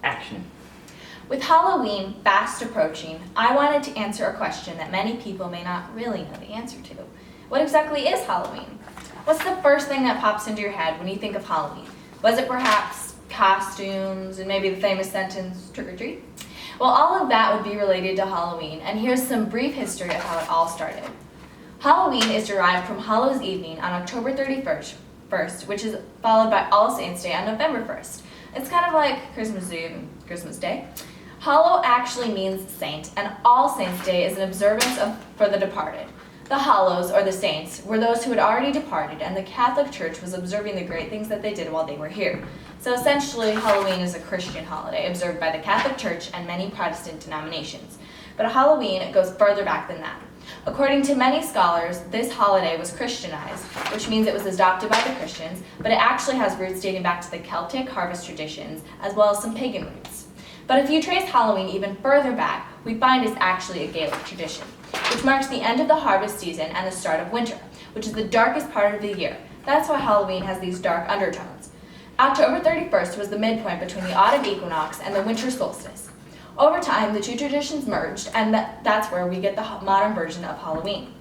Action. With Halloween fast approaching, I wanted to answer a question that many people may not really know the answer to. What exactly is Halloween? What's the first thing that pops into your head when you think of Halloween? Was it perhaps costumes and maybe the famous sentence, trick or treat? Well, all of that would be related to Halloween, and here's some brief history of how it all started. Halloween is derived from Hallows Evening on October 31st, which is followed by All Saints' Day on November 1st. It's kind of like Christmas Eve and Christmas Day. Hallow actually means saint, and All Saints' Day is an observance for the departed. The Hallows, or the saints, were those who had already departed, and the Catholic Church was observing the great things that they did while they were here. So essentially, Halloween is a Christian holiday observed by the Catholic Church and many Protestant denominations. But Halloween goes further back than that. According to many scholars, this holiday was Christianized, which means it was adopted by the Christians, but it actually has roots dating back to the Celtic harvest traditions, as well as some pagan roots. But if you trace Halloween even further back, we find it's actually a Gaelic tradition, which marks the end of the harvest season and the start of winter, which is the darkest part of the year. That's why Halloween has these dark undertones. October 31st was the midpoint between the autumn equinox and the winter solstice. Over time, the two traditions merged, and that's where we get the modern version of Halloween.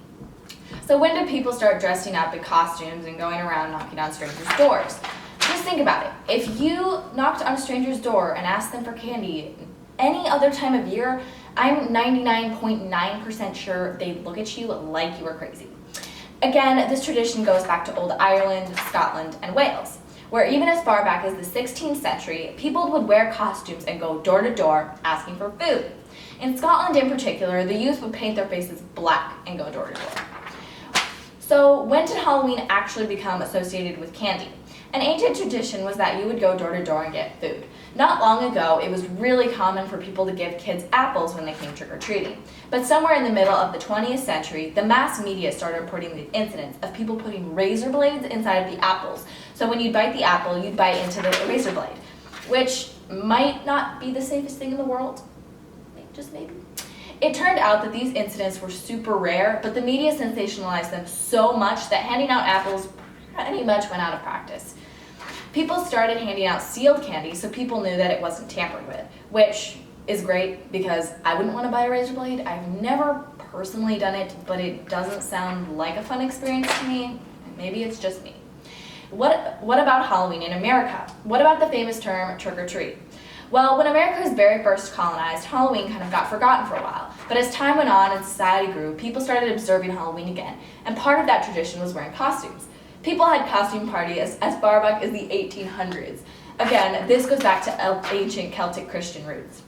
So when did people start dressing up in costumes and going around knocking on strangers' doors? Just think about it. If you knocked on a stranger's door and asked them for candy any other time of year, I'm 99.9% sure they'd look at you like you were crazy. Again, this tradition goes back to old Ireland, Scotland, and Wales, where even as far back as the 16th century, people would wear costumes and go door to door asking for food. In Scotland in particular, the youth would paint their faces black and go door to door. So when did Halloween actually become associated with candy? An ancient tradition was that you would go door to door and get food. Not long ago, it was really common for people to give kids apples when they came trick-or-treating. But somewhere in the middle of the 20th century, the mass media started reporting the incidents of people putting razor blades inside of the apples. So when you'd bite the apple, you'd bite into the razor blade, which might not be the safest thing in the world. Just maybe. It turned out that these incidents were super rare, but the media sensationalized them so much that handing out apples pretty much went out of practice. People started handing out sealed candy so people knew that it wasn't tampered with, which is great because I wouldn't want to buy a razor blade. I've never personally done it, but it doesn't sound like a fun experience to me. Maybe it's just me. What about Halloween in America? What about the famous term trick or treat? Well, when America was very first colonized, Halloween kind of got forgotten for a while. But as time went on and society grew, people started observing Halloween again, and part of that tradition was wearing costumes. People had costume parties as far back as the 1800s. Again, this goes back to ancient Celtic Christian roots.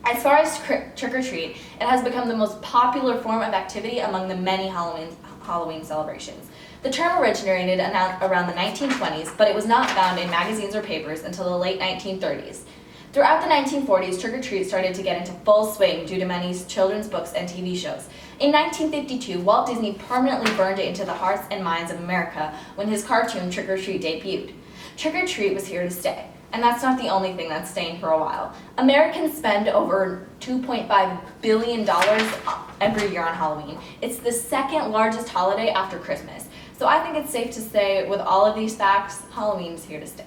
As far as trick-or-treat, it has become the most popular form of activity among the many Halloween celebrations. The term originated around the 1920s, but it was not found in magazines or papers until the late 1930s. Throughout the 1940s, trick-or-treat started to get into full swing due to many children's books and TV shows. In 1952, Walt Disney permanently burned it into the hearts and minds of America when his cartoon Trick-or-Treat debuted. Trick-or-Treat was here to stay, and that's not the only thing that's staying for a while. Americans spend over $2.5 billion every year on Halloween. It's the second largest holiday after Christmas. So I think it's safe to say, with all of these facts, Halloween's here to stay.